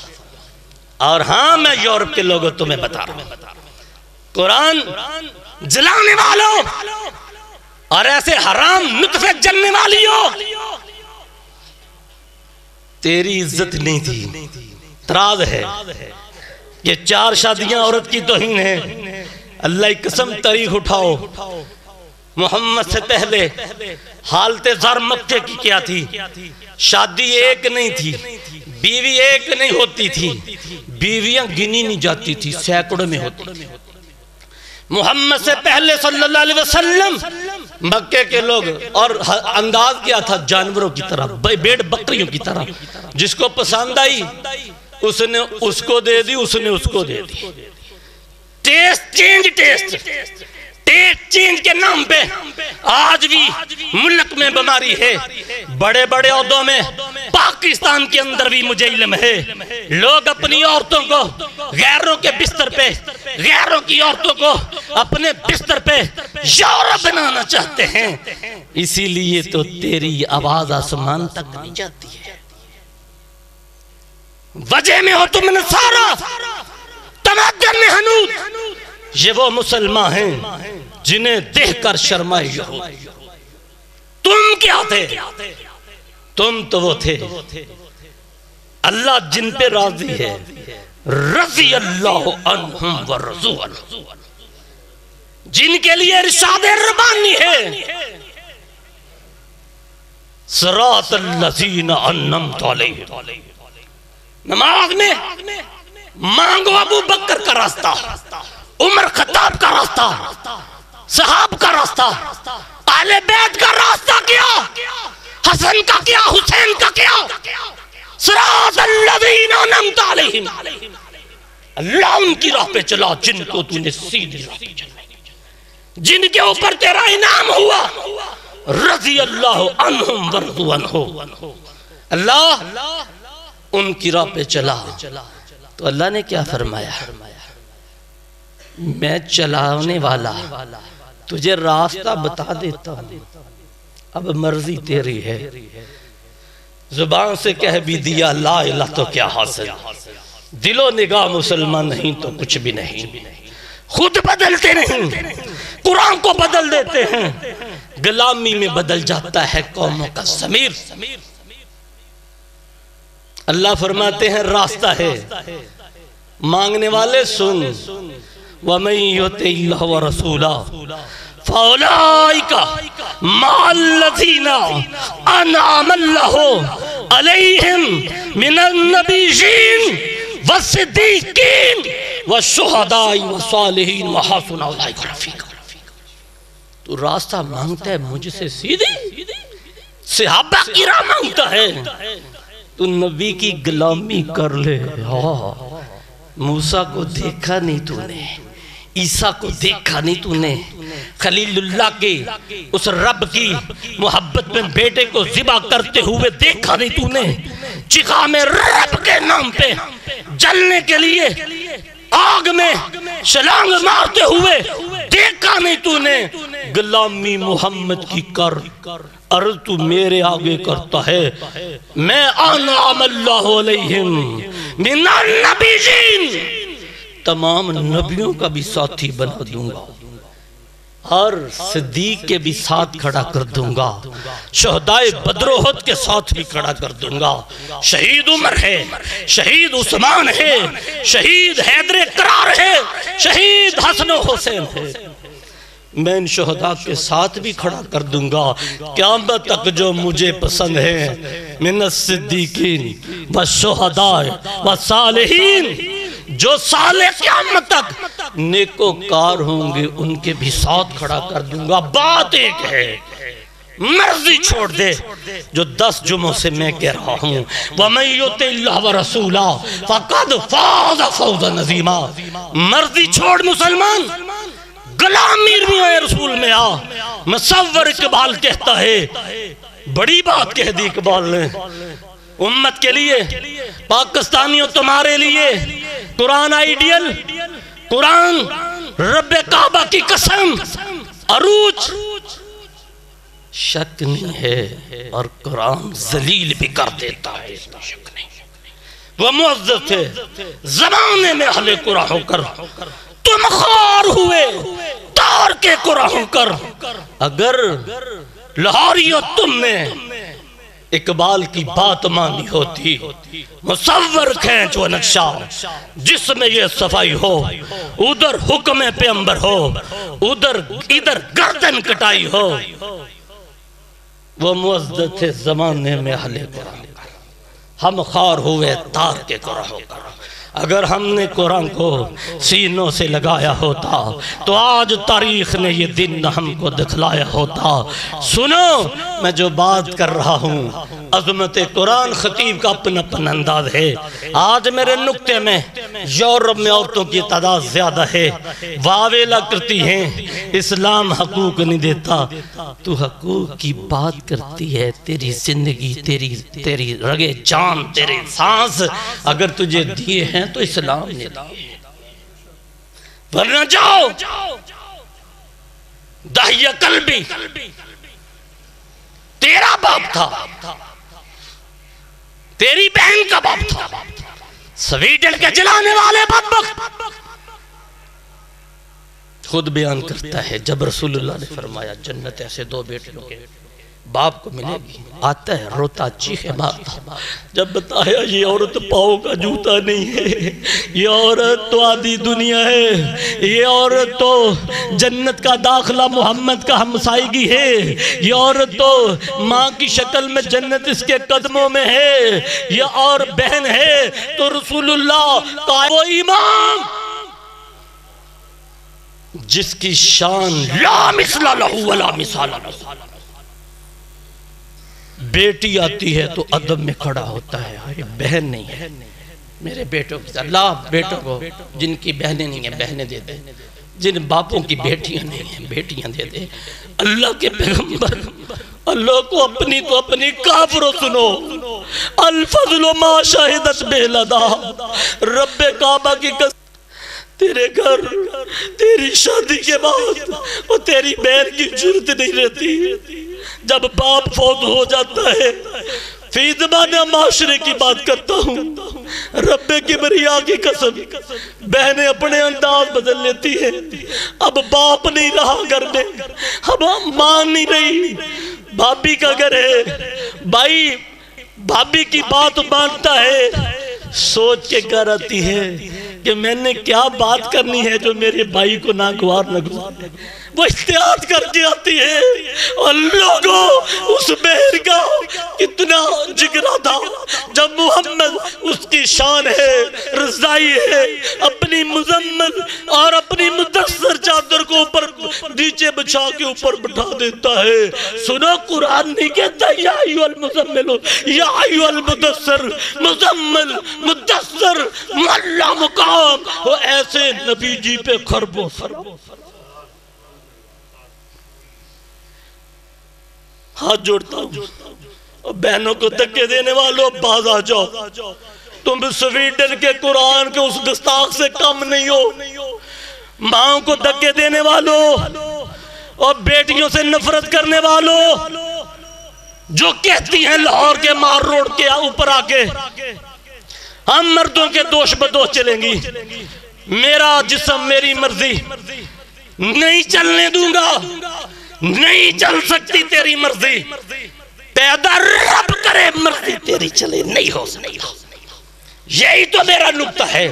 اور ہاں میں یورپ کے لوگوں تمہیں بتا رہا ہوں، قرآن جلانے والوں اور ایسے حرام نطفے جلنے والیوں، تیری عزت نہیں تھی، تراز ہے، یہ 4 شادیاں عورت کی توہین ہے، اللہ کی قسم تاریخ اٹھاؤ، محمد سے پہلے حالت زر مکے کی کیا تھی؟ شادی ایک نہیں تھی، بیوی ایک نہیں ہوتی تھی، بیویاں گنی نہیں جاتی تھی، سینکڑوں میں ہوتی تھی۔ محمد سے پہلے صلی اللہ علیہ وسلم مکے کے لوگ، اور انداز کیا تھا جانوروں کی طرح، بیڑ بکریوں کی طرح، جس کو پسند آئی اس نے اس کو دے دی، اس نے اس کو دے دی، ٹیسٹ چینج کے نام پہ آج بھی ملک میں بیماری ہے، بڑے بڑے عہدوں میں، پاکستان کے اندر بھی مجھے علم ہے، لوگ اپنی عورتوں کو غیروں کے بستر پہ، غیروں کی عورتوں کو اپنے بستر پہ یورپ بنانا چاہتے ہیں، اسی لیے تو تیری آواز آسمان تک نہیں جاتی ہے، وجہ میں ہو تم نصارہ، تمدن میں حنود، یہ وہ مسلمان ہیں جنہیں دیکھ کر شرمائے یہود۔ تم کیا تھے؟ تم تو وہ تھے، اللہ جن پہ راضی ہے، رضی اللہ عنہم ورضوا عنہ، جن کے لیے ارشاد ربانی ہے، صراط الذین انعمت علیہم. نماز میں مانگو ابو بکر کا راستہ، عمر خطاب کا راستہ، صحاب کا راستہ، اہل بیت کا راستہ کیا، حسن کا کیا، حسین کا کیا. صراط الذین انعمت علیہم، اللہ ان کی راہ پہ چلا جن کو تو نے سیدھی راہ پہ چلائی، جن کے اوپر تیرا انعام ہوا. رضی اللہ عنہم ورضوا عنہ، اللہ ان کی راہ پہ چلا. تو اللہ نے کیا فرمایا؟ میں چلانے والا تجھے راستہ بتا دیتا ہوں، اب مرضی تیری ہے. زبان سے کہہ بھی دیا لا الہ تو کیا حاصل، دل و نگاہ مسلمان نہیں تو کچھ بھی نہیں. خود بدلتے نہیں، قرآن کو بدل دیتے ہیں، غلامی میں بدل جاتا ہے قوموں کا ضمیر. اللہ فرماتے ہیں راستہ ہے، مانگنے والے سن. وَمَن يُطِعِ اللَّهَ وَرَسُولَهُ فَأُولَئِكَ مَعَ الَّذِينَ أَنْعَمَ اللَّهُ عَلَيْهِمْ مِنَ النَّبِيِّينَ وَالصِّدِّيقِينَ وَالشُّهَدَاءِ وَالصَّالِحِينَ وَحَسُنَ أُولَئِكَ رَفِیقًا. تو راستہ مانگتا ہے مجھ سے سیدھی، صحابہ کی راہ مانگتا ہے، تو نبی کی غلامی کر لے. موسیٰ کو دیکھا نہیں تو نے، عیسیٰ کو دیکھا نہیں تو نے، خلیل اللہ کے اس رب کی محبت میں بیٹے کو ذبح کرتے ہوئے دیکھا نہیں تو نے، چکا میں رب کے نام پہ جلنے کے لیے آگ میں شلانگ مارتے ہوئے دیکھا نہیں تو نے. غلامی محمد کی کر، عرض تو میرے آگے کرتا ہے. میں انعم اللہ علیہم من النبیین، تمام نبیوں کا بھی ساتھی بنا دوں گا، ہر صدیق کے بھی ساتھ کھڑا کر دوں گا، شہدائے بدر و احد کے ساتھ بھی کھڑا کر دوں گا. شہید عمر ہے، شہید عثمان ہے، شہید حیدر کرار ہے، شہید حسن و حسین ہے. میں ان شہداء کے ساتھ بھی کھڑا کر دوں گا قیامت تک جو مجھے پسند ہے. من الصدیقین والشہداء والصالحین، جو صالح قیامت تک نیکوکار ہوں گے ان کے بھی ساتھ کھڑا کر دوں گا. بات ایک ہے، مرضی چھوڑ دے جو 10 جمعوں سے میں کہہ رہا ہوں. وَمَن يُطِعِ اللَّهَ وَرَسُولَهُ فَقَدْ فَازَ فَوْزًا عَظِيمًا. مرضی چھوڑ مسلمان، غلامی رسول میں آ. مصور اقبال کہتا ہے، بڑی بات کہہ دی اقبال نے امت کے لیے، پاکستانیوں تمہارے لیے. قرآن آئیڈیل، قرآن رب کعبہ کی قسم، عروج شک نہیں ہے، اور قرآن ذلیل بھی کر دیتا ہے، اس میں شک نہیں. وہ معزز ہے زمانے میں اہل قرآن ہو کر تم خار ہوئے تار کے قرآن ہو کر. اگر لاہوریوں تم نے اقبال کی بات مانی ہوتی، مصور کھینچ وہ نقشہ جس میں یہ صفائی ہو، ادھر حکم پیغمبر ہو، ادھر گردن کٹائی ہو. وہ معزز تھے زمانے میں اہل قرآن، ہم خار ہوئے تار کے قرآن ہو کر. اگر ہم نے قرآن کو سینوں سے لگایا ہوتا تو آج تاریخ نے یہ دن ہم کو دکھلایا ہوتا. سنو میں جو بات کر رہا ہوں، عظمت قرآن خطیب کا اپنا انداز ہے. آج میرے نکتے میں یورپ میں عورتوں کی تعداد زیادہ ہے، واویلا کرتی ہیں اسلام حقوق نہیں دیتا. تو حقوق کی بات کرتی ہے، تیری زندگی، تیری رگے جان، تیرے سانس اگر تجھے دیے ہیں تو اسلام نے دیے، ورنہ جاؤ. داہیہ قلبی تیرا باپ تھا، تیری بہن کا باپ تھا، سویڈن کے جلانے والے بدبخت. خود بیان کرتا ہے جب رسول اللہ نے فرمایا جنت ایسے 2 بیٹوں کے باپ کو ملے گی، آتا ہے روتا چیخے مارتا، جب بتایا یہ عورت پاؤں کا جوتا نہیں ہے، یہ عورت تو آدھی دنیا ہے، یہ عورت تو جنت کا داخلہ محمد کا ہمسائیگی ہے، یہ عورت تو ماں کی شکل میں جنت اس کے قدموں میں ہے، یہ اور بہن ہے تو رسول اللہ کا وہ امام جس کی شان لا مثل لہو ولا مثال لہو، بیٹی آتی ہے تو ادب میں کھڑا ہوتا ہے، بہن نہیں ہے میرے بیٹوں کی، اللہ بیٹوں کو جن کی بہنیں نہیں ہیں بہنیں دے دے، جن باپوں کی بیٹیاں نہیں ہیں بیٹیاں دے دے۔ اللہ کے پیغمبر اللہ کو اپنی تو اپنی کافروں سنو، الفضل ما شاہدت بہلدا، رب کعبہ کی قسم تیرے گھر تیری شادی کے بعد وہ تیری بہن کی جرت نہیں رہتی، جب باپ فوت ہو جاتا ہے، فی زمانہ معاشرے کی بات کرتا ہوں، رب کبریا کی قسم بہنیں اپنے انداز بدل لیتی ہیں، اب باپ نہیں رہا گھر میں، اب ماں نہیں رہی، بھابی کا گھر ہے، بھائی بھابی کی بات مانتا ہے، سوچ کے گھر آتی ہے کہ میں نے کیا بات کرنی ہے جو میرے بھائی کو ناگوار نہ گزارے، وہ احتیاط کر کے آتی ہے، اور لوگوں اس بہن کا کتنا جگرا تھا جب محمد اس کی شان ہے، رضائی ہے، اپنی مزمل اور اپنی مدثر چادر کو اوپر نیچے بچھا کے اوپر بٹھا دیتا ہے۔ سنو قرآن نہیں کہتا یا ایھا المزمل یا ایھا المدثر، مزمل مدثر معلّہ مقام، وہ ایسے نبی جی پہ خربو خربو۔ ہاتھ جوڑتا ہوں بہنوں کو دھکے دینے والوں، باز آ جاؤ، تم سویڈن کے قرآن کے اس گستاخ سے کم نہیں ہو، ماں کو دھکے دینے والوں اور بیٹیوں سے نفرت کرنے والوں، جو کہتی ہیں لاہور کے مار روڈ کے اوپر آ کے ہم مردوں کے دوش بدوش چلیں گی، میرا جسم میری مرضی، نہیں چلنے دوں گا، نہیں چل سکتی تیری مرضی، پیدا رب کرے مرضی تیری چلے نہیں ہو سکتی۔ یہی تو میرا نکتہ ہے،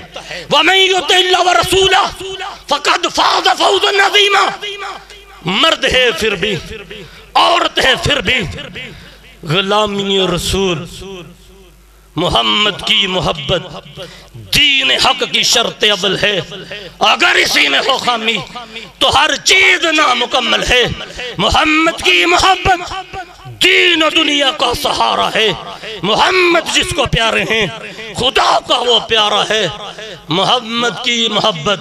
وَمَن يُطِعِ اللَّهَ وَرَسُولَهُ فَقَدْ فَازَ فَوْزًا عَظِيمًا۔ مرد ہے پھر بھی، عورت ہے پھر بھی، غلامی رسول محمد کی محبت دین حق کی شرط اول ہے، اگر اسی میں ہو خامی تو ہر چیز نامکمل ہے۔ محمد کی محبت دین و دنیا کا سہارا ہے، محمد جس کو پیارے ہیں خدا کا وہ پیارا ہے، محمد کی محبت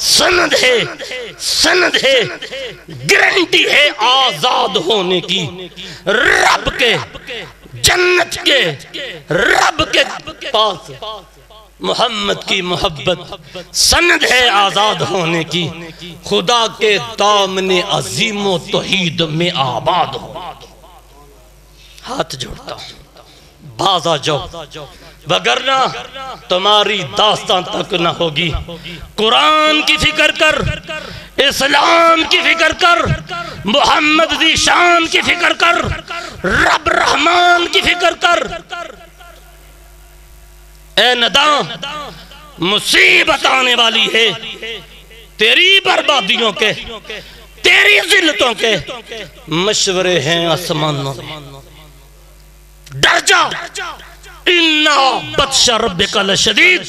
سند ہے، گارنٹی ہے آزاد ہونے کی، رب کے جنت کے رب کے پاس محمد کی محبت سند ہے آزاد ہونے کی، خدا کے دامن عظیم و توحید میں آباد ہو۔ ہاتھ جوڑتا ہوں، باز آ جاؤ، وگرنہ تمہاری داستان تک نہ ہوگی۔ قرآن کی فکر کر، اسلام کی فکر کر، محمد دی شان کی فکر کر، رب رحمان کی فکر کر۔ اے نداں، مصیبت آنے والی ہے تیری بربادیوں کے، تیری ذلتوں کے، مشورے ہیں آسمانوں میں، ڈر جا، اِنَّا بَطْشَ رَبِّكَ لَشَدِيدٌ،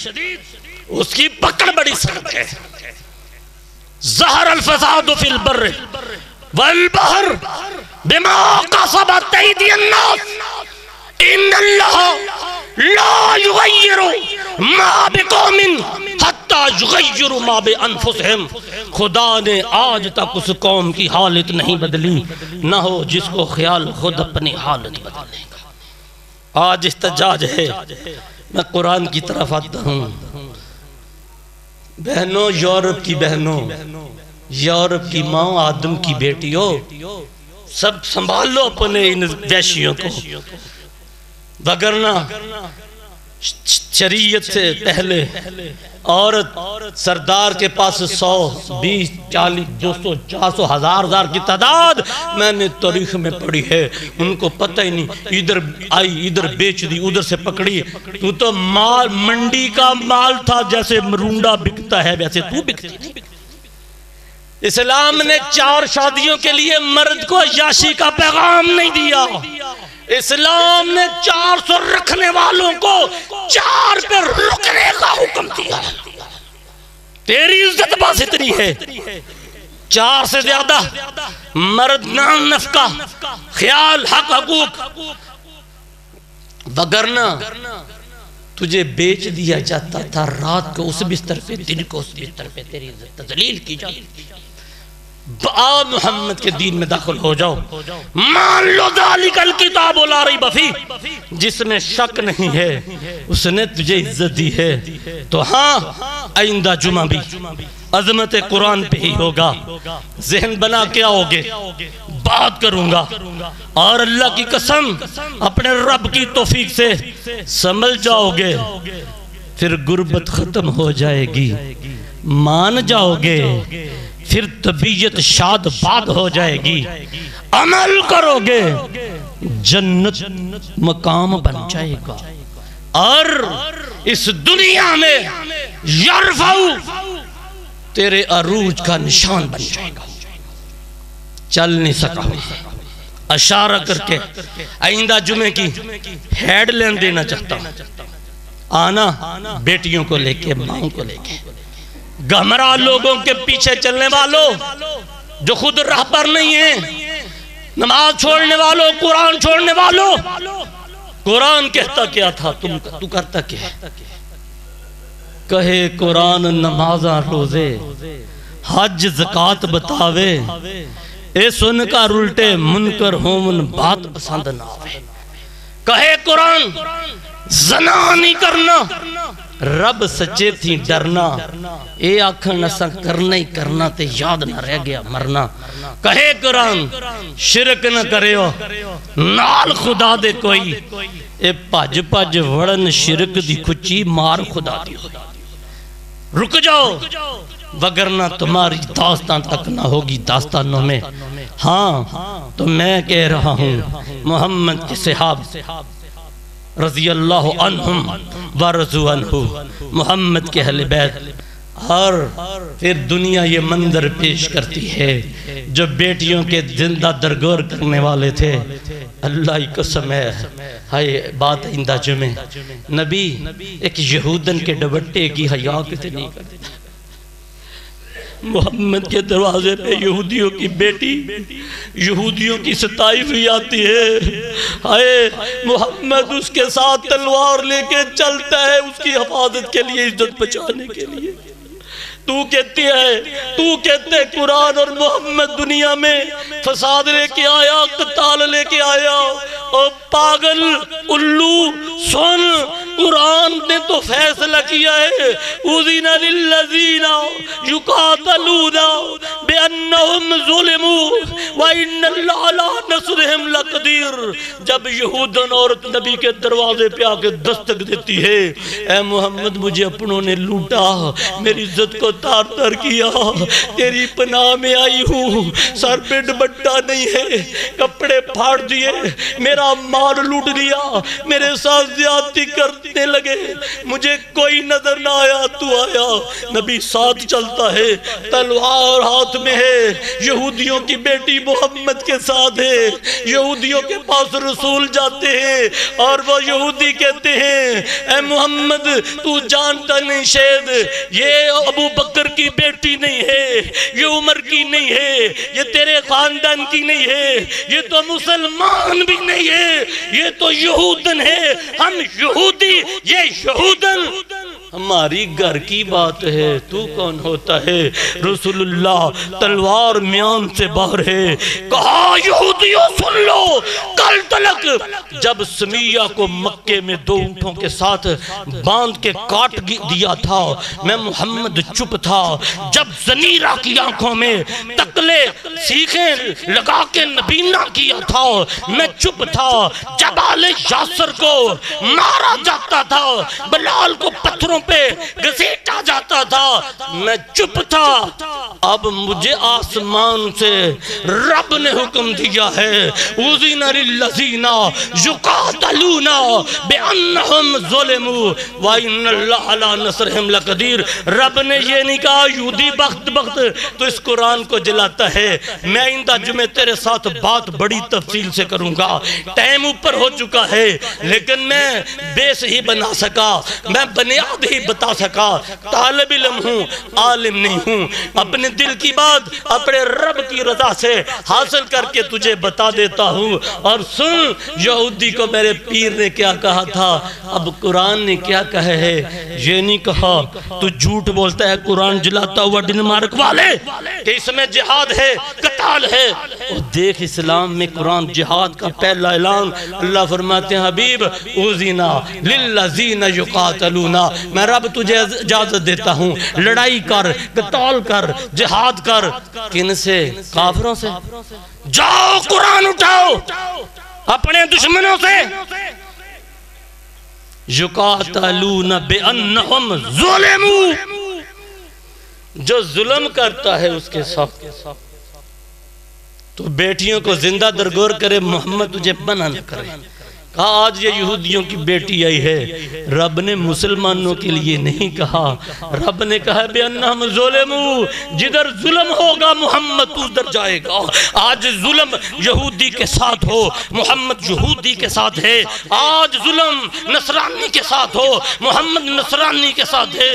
اس کی پکڑ بڑی سخت ہے۔ ظَهَرَ الْفَسَادُ فِي الْبَرِّ وَالْبَحْرِ بِمَا كَسَبَتْ أَيْدِيَ النَّاسِ إِنَّ اللَّهَ لَا يُغَيِّرُ مَا بِقَوْمٍ حَتَّى يُغَيِّرُ مَا بِأَنفُسِهِمْ۔ خدا نے آج تک اس قوم کی حالت نہیں بدلی، نہ ہو جس کو خیال خود اپنی حالت بدلنے کا۔ آج احتجاج ہے، میں قرآن کی طرف آتا ہوں۔ بہنوں، یورپ کی بہنوں، یورپ کی ماں، آدم کی بیٹیوں، سب سنبھال لو اپنے ان وحشیوں کو، وگرنہ شریعت سے پہلے عورت سردار کے پاس 100 20 40 200 400 ہزار کی تعداد میں نے تاریخ میں پڑھی ہے. ان کو پتہ ہی نہیں، ادھر آئی ادھر بیچ دی ادھر سے پکڑی. تو مال منڈی کا مال تھا، جیسے مرونڈا بکتا ہے ویسے تو بکتی تھی. اسلام نے 4 شادیوں کے لیے مرد کو عیاشی کا پیغام نہیں دیا. اسلام نے 400 رکھنے والوں کو 4 پہ رکنے کا حکم دیا. تیری عزت بس اتنی ہے، 4 سے زیادہ مرد نام نفقہ خیال حق حقوق، وگرنہ تجھے بیچ دیا جاتا تھا رات کو اس بستر پہ، دن کو اس بستر پہ، تیری عزت تذلیل کی جاتی. آپ محمد کے دین میں داخل ہو جاؤ. مان لو ذالک الکتاب لا ریب فیہ، جس میں شک نہیں ہے اس نے تجھے عزت دی ہے. تو ہاں آئندہ جمعہ بھی عظمت قرآن پہ ہی ہوگا. ذہن بنا کے آؤ گے، بات کروں گا، اور اللہ کی قسم اپنے رب کی توفیق سے سمجھ جاؤ گے. پھر غربت ختم ہو جائے گی، مان جاؤ گے، پھر طبیعت شاد باد ہو جائے گی. عمل کرو گے، جنت مقام بن جائے گا. اور اس دنیا میں یرفعو تیرے عروج کا نشان بن جائے گا. چل نہیں سکا اشارہ کر کے آئندہ جمعے کی ہیڈ لائن دینا چاہتا ہوں. آنا بیٹیوں کو لے کے، ماں کو لے کے. گمراہ لوگوں کے پیچھے چلنے والوں جو خود راہ پر نہیں ہیں، نماز چھوڑنے والوں، قرآن چھوڑنے والوں. قرآن کہتا کیا تھا، تو کرتا کیا؟ کہے قرآن نمازاں روزے حج زکات بتاوے، اے سن کر الٹے منکر ہومن بات پسند نہ آوے. کہے قرآن زنا نہیں کرنا، رب سچے تھی ڈرنا، اے آکھن اساں کرنا ہی کرنا تے یاد نہ رہ گیا مرنا. کہے قرآن شرک نہ کرے ہو نال خدا دے کوئی، اے پاج پاج وڑن شرک دی کھچی مار خدا دی. رک جاؤ وگرنہ تمہاری داستان تک نہ ہوگی داستانوں میں. ہاں تو میں کہہ رہا ہوں محمد کے صحابہ رضی اللہ عنہم ورضوا عنہ، محمد کے اہل بیت. اور پھر دنیا یہ منظر پیش کرتی ہے جو بیٹیوں کے زندہ درگور کرنے والے تھے. اللہ کی قسم ہے، ہائے بات آئندہ جمعے نبی ایک یہودن کے ڈبٹے کی حیا کتنی کرتے. محمد کے دروازے پہ یہودیوں کی بیٹی یہودیوں کی ستائش ہوئی آتی ہے. ہائے محمد اس کے ساتھ تلوار لے کے چلتا ہے اس کی حفاظت کے لیے، عزت بچانے کے لیے. تو کہتے ہیں قرآن اور محمد دنیا میں فساد لے کے آیا، قتال لے کے آیا. اور پاگل الو سن، قرآن نے تو فیصلہ کیا ہے اذن للذین یقاتلون بانہم ظلموا وان اللہ علی نصرہم لقدیر. جب یہودن عورت نبی کے دروازے پہ آ کے دستک دیتی ہے، اے محمد مجھے اپنوں نے لوٹا، میری عزت کو تار تار کیا، تیری پناہ میں آئی ہوں، سر پہ دوپٹہ نہیں ہے، کپڑے پھاڑ دیے، میرا مال لوٹ لیا، میرے ساتھ زیادتی کرنے لگے، مجھے کوئی نظر نہ آیا، تو آیا. نبی ساتھ چلتا ہے، تلوار ہاتھ میں ہے، یہودیوں کی بیٹی محمد کے ساتھ ہے. یہودیوں کے پاس رسول جاتے ہیں اور وہ یہودی کہتے ہیں اے محمد تو جانتا نہیں شاید یہ ابو بکر کی بیٹی نہیں ہے، یہ عمر کی نہیں ہے، یہ تیرے خاندان کی نہیں ہے، یہ تو مسلمان بھی نہیں ہے، یہ تو یہودن ہے. ہم یہودی، یہ یہودن. ہماری گھر کی بات ہے، تو کون ہوتا ہے؟ رسول اللہ تلوار میان سے باہر ہے، کہا یہودیوں سن لو، کل تلک جب سمیہ کو مکے میں 2 اونٹوں کے ساتھ باندھ کے کاٹ دیا تھا میں محمد چپ تھا، جب زنیرہ کی آنکھوں میں تکلے سیخیں لگا کے نبینہ کیا تھا میں چپ تھا، جب آل یاسر کو مارا جاتا تھا، بلال کو پتھروں پہ گھسیٹا جاتا تھا میں چپ تھا، اب مجھے آسمان سے رب نے حکم دیا ہے اُذِنَ لِلَّذِينَ يُقَاتَلُونَ بِأَنَّهُمْ ظُلِمُوا وَإِنَّ اللَّهَ عَلَىٰ نَصْرِهِمْ لَقَدِيرٌ۔ رب نے یہ نہیں کہا یہودی بخت تو اس قرآن کو جلاتا ہے، میں آئندہ جمعہ تیرے ساتھ بات بڑی تفصیل سے کروں گا، ٹائم اوپر ہو چکا ہے، لیکن میں بیس ہی بنا سکا، میں بنیاد ہی بتا سکا، طالب علم ہوں، عالم نہیں ہوں، اپنے دل کی بات اپنے رب کی رضا سے حاصل کر کے تجھے بتا دیتا ہوں۔ اور سن یہودی کو میرے پیر نے کیا کہا تھا، اب قرآن نے کیا کہا ہے، یہ نہیں کہا تو جھوٹ بولتا ہے قرآن جلاتا ہوا ڈنمارک والے کہ اس میں جہاد ہے، قتال ہے، اور دیکھ اسلام میں قرآن جہاد کا پہلا اعلان، اللہ فرماتے ہیں حبیب اُذِنَ لِلَّذِينَ يُقَاتَلُونَ، میں رب تجھے اجازت دیتا ہوں، لڑائی کر، قتال کر، جہاد کر، کن سے؟ کافروں سے۔ جاؤ قرآن اٹھاؤ اپنے دشمنوں سے، یقاتلون بأنہم ظلموا، جو ظلم کرتا ہے اس کے ساتھ تو بیٹیوں کو زندہ درگور کرے، محمد تجھے منع نہ کرے۔ کہا آج یہ یہودیوں کی بیٹی آئی ہے، رب نے مسلمانوں کے لیے نہیں کہا، رب نے کہا بِأَنَّهُمْ ظُلِمُوا، جدھر ظلم ہوگا محمد ادھر جائے گا۔ آج ظلم یہودی کے ساتھ ہو، محمد یہودی کے ساتھ ہے، آج ظلم نصرانی کے ساتھ ہو، محمد نصرانی کے ساتھ ہے۔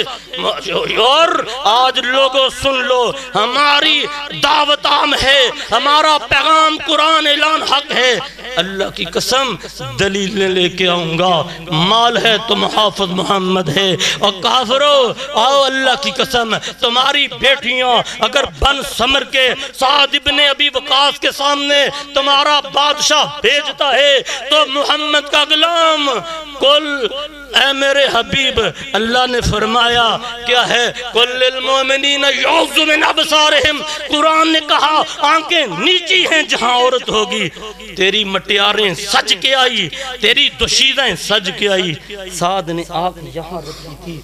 اور آج لوگوں سن لو، ہماری دعوت عام ہے، ہمارا پیغام قرآن اعلان حق ہے، اللہ کی قسم دلیلیں لے کے آؤں گا، مال ہے تو محافظ محمد ہے، اور کافروں آؤ اللہ کی قسم تمہاری بیٹیاں اگر بن سمر کے سعد ابن ابی وقاص کے سامنے تمہارا بادشاہ بھیجتا ہے تو محمد کا غلام کل اے میرے حبیب، اللہ نے فرمایا کیا ہے، کل للمومنین یغضوا من ابصارہم، قرآن نے کہا آنکھیں نیچی ہیں جہاں عورت ہوگی، تیری مٹیاریں سج کے آئی، تیری دوشیزیں سج کے آئی۔ سعد نے آنکھ یہاں رکھی تھی،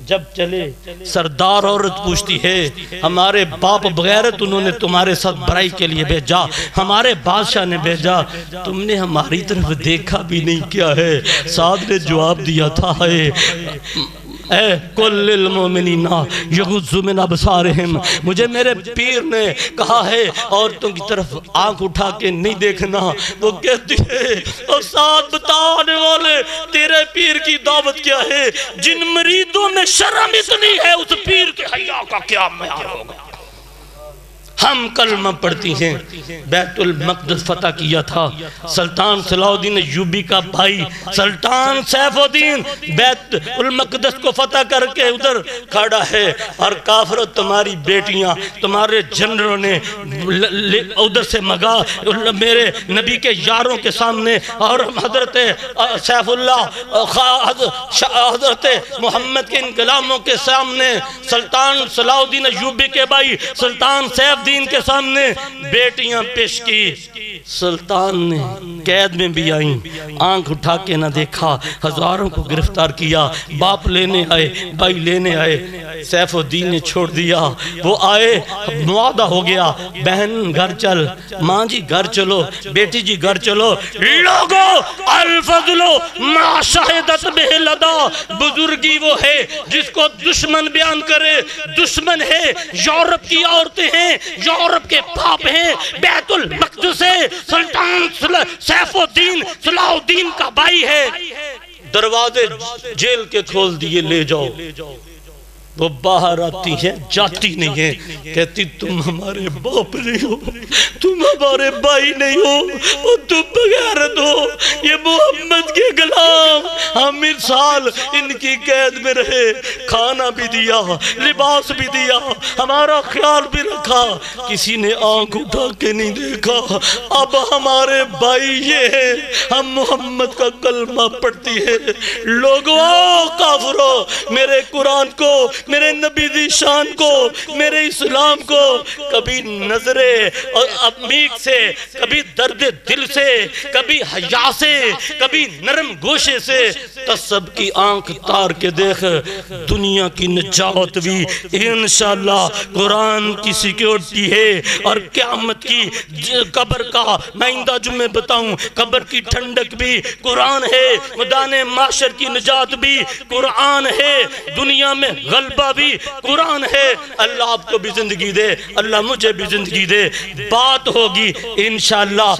جب چلے سردار عورت پوچھتی ہے ہمارے باپ بغیرت انہوں نے تمہارے ساتھ برائی کے لیے بھیجا، ہمارے بادشاہ نے بھیجا، تم نے ہماری طرف دیکھا بھی نہیں کیا ہے؟ سعد نے جواب دیا تھا ہے اے کل للمومنین یغضوا من ابصارہم، مجھے میرے پیر نے کہا ہے عورتوں کی طرف آنکھ اٹھا کے نہیں دیکھنا۔ وہ کہتی ہے اور ساتھ بتانے والے تیرے پیر کی دعوت کیا ہے؟ جن مریدوں میں شرم اتنی ہے اس پیر کے حیا کا کیا معیار ہوگا؟ ہم کلمہ پڑھتی ہیں، بیت المقدس فتح کیا تھا سلطان صلاح الدین ایوبی کا بھائی سلطان سیف الدین، بیت المقدس کو فتح کر کے ادھر کھڑا ہے، اور کافر تمہاری بیٹیاں تمہارے جنروں نے ادھر سے مگا میرے نبی کے یاروں کے سامنے، اور حضرت سیف اللہ حضرت محمد کے ان غلاموں کے سامنے، سلطان صلاح الدین ایوبی کے بھائی سلطان سیف دین کے سامنے بیٹیاں پیش کی۔ سلطان نے قید میں بھی آئیں، آنکھ اٹھا کے نہ دیکھا، ہزاروں کو گرفتار کیا، باپ لینے آئے، بھائی لینے آئے، سیف الدین نے چھوڑ دیا۔ وہ آئے، معاہدہ ہو گیا، بہن گھر چل، ماں جی گھر چلو، بیٹی جی گھر چلو، لوگو الفضل ما شہدت بہ لدا، بزرگی وہ ہے جس کو دشمن بیان کرے، دشمن ہے، یورپ کی عورتیں ہیں، یورپ کے باپ ہیں، بیت المقدس ہے، سلطان سیف الدین صلاح الدین کا بھائی ہے، دروازے جیل کے کھول دیے لے جاؤ۔ وہ باہر آتی ہیں، جاتی نہیں ہیں، کہتی تم ہمارے باپ نہیں ہو، تم ہمارے بھائی نہیں ہو، اور تم بغیرت ہو، یہ محمد کے غلام ہم اس سال ان کی قید میں رہے، کھانا بھی دیا، لباس بھی دیا، ہمارا خیال بھی رکھا، کسی نے آنکھ اٹھا کے نہیں دیکھا۔ اب ہمارے بھائی یہ ہیں، ہم محمد کا کلمہ پڑھتی ہے۔ لوگوں کافرو، میرے قرآن کو، میرے نبی دی شان کو، میرے اسلام کو کبھی نظر عمیق سے، کبھی درد دل سے، کبھی حیا سے، کبھی نرم گوشے سے تصب کی آنکھ تار کے دیکھ، دنیا کی نجات بھی انشاءاللہ قرآن کی سیکیورٹی ہے۔ اور قیامت کی قبر کا مائندہ جمعہ بتاؤں، قبر کی ٹھنڈک بھی قرآن ہے، میدان معاشر کی نجات بھی قرآن ہے، دنیا میں غلبہ بھی قرآن ہے۔ اللہ آپ کو بھی زندگی دے، اللہ مجھے بھی زندگی دے، بات ہوگی انشاءاللہ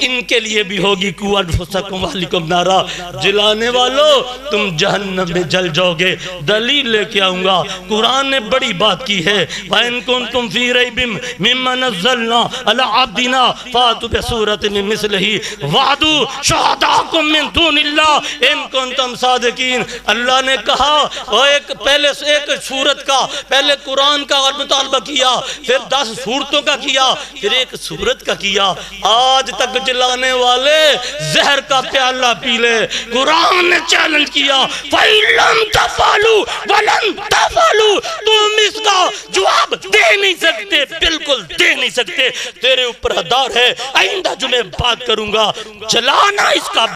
ان کے لیے بھی ہوگی۔ قُوْ أَنفُسَكُمْ وَأَهْلِيكُمْ نَارًا، جلانے والو تم جہنم میں جل جاؤ گے۔ دلیل لے کے آؤں گا، قرآن نے بڑی بات کی ہے۔ وَإِن كُنتُمْ فِي رَيْبٍ مِّمَّا نَزَّلْنَا عَلَىٰ عَبْدِنَا فَأْتُوا بِسُورَةٍ مِّن مِّثْلِهِ وَادْعُوا شُهَدَاءَكُم مِّن دُونِ اللَّهِ إِن كُنتُمْ صَادِقِينَ۔ اللہ نے کہا پہلے ایک سورت کا، پہلے قرآن کا مطالبہ کیا، پھر 10 سورتوں کا کیا، پھر ایک سورت کا کیا۔ آج تک جلانے والے زہر کا پیالہ پی لے۔ قرآن نے چیلنج کیا، فَإِن لَّمْ تَفْعَلُوا وَلَن تَفْعَلُوا، تم اس کا جواب دے نہیں سکتے، بالکل دے نہیں سکتے، تیرے اوپر ہدار ہے۔ آئندہ جمعہ بات کروں گا، جلانا اس کا